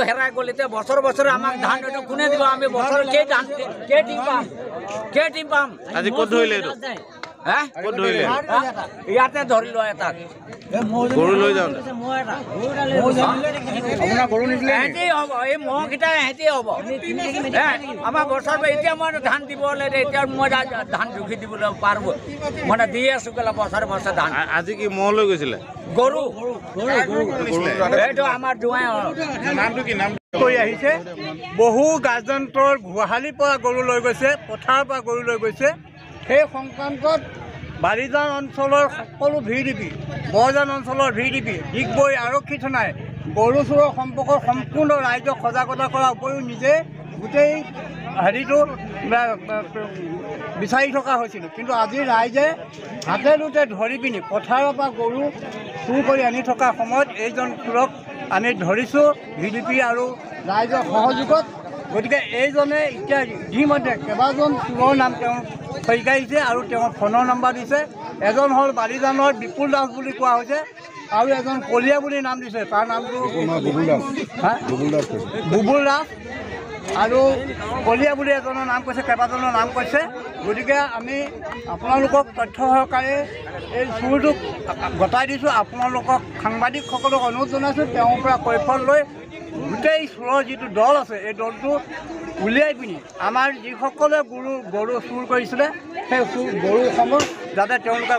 হেৰাই গ'লে বছৰ বছৰ আমাক ধান কোনে দিব আমি বছৰ কে টিম পাম আজি ক'ত ধৰিলে এইটো ক'ত ধৰিলে ইয়াতে ধৰি লোৱা এটাক গৰু লৈ যাওঁ এহেঁতি হ'ব এই মহকেইটা এহেঁতি হ'ব আমাৰ বছৰ এতিয়া মই ধান দিবলৈ এতিয়া মই ধান জুখি দিবলৈ পাৰোঁ মানে দি আছোঁ কেলা বছৰে বছৰে ধান আজি কি মহ লৈ গৈছিলে গৰু এইটো আমাৰ জোঁৱাই নামটো কি নাম কৰি আহিছে বহু গাৰ্জেন্টৰ গোহালিৰ পৰা গৰু লৈ গৈছে পথাৰৰ পৰা গৰু লৈ গৈছে সেই সংক্ৰান্তত বালিজান অঞ্চলৰ সকলো VDP বৰজান অঞ্চলৰ VDP ডিগবৈ আৰক্ষী থানাই গৰু চোৰৰ সম্পৰ্কত সম্পূৰ্ণ ৰাইজক সজাগতা কৰাৰ উপৰিও নিজে গোটেই হেৰিটো বিচাৰি থকা হৈছিল কিন্তু আজি ৰাইজে হাতে লোতে ধৰি পিনি পথাৰৰ পৰা গৰু চুৰ কৰি আনি থকা সময়ত এইজন চোৰক আমি ধৰিছোঁ VDP আৰু ৰাইজৰ সহযোগত গতিকে এইজনে এতিয়া ইতিমধ্যে কেইবাজন চোৰৰ নাম তেওঁ সহিকাইছে আৰু তেওঁৰ ফোনৰ নম্বৰ দিছে এজন হ'ল বালিজানৰ বিপুল দাস বুলি কোৱা হৈছে আৰু এজন কলীয়া বুলি নাম দিছে তাৰ নামটো বুবুল দাস আৰু কলীয়া বুলি এজনৰ নাম কৈছে কেইবাজনৰ নাম কৈছে গতিকে আমি আপোনালোকক তথ্য সহকাৰে এই চুৰটোক গতাই দিছোঁ আপোনালোকক সাংবাদিকসকলক অনুৰোধ জনাইছোঁ তেওঁৰ পৰা কৈফল লৈ গোটেই চোৰৰ যিটো দল আছে এই দলটো উলিয়াই পিনি আমাৰ যিসকলে গৰু চুৰ কৰিছিলে সেই গৰুসমূহ যাতে তেওঁলোকে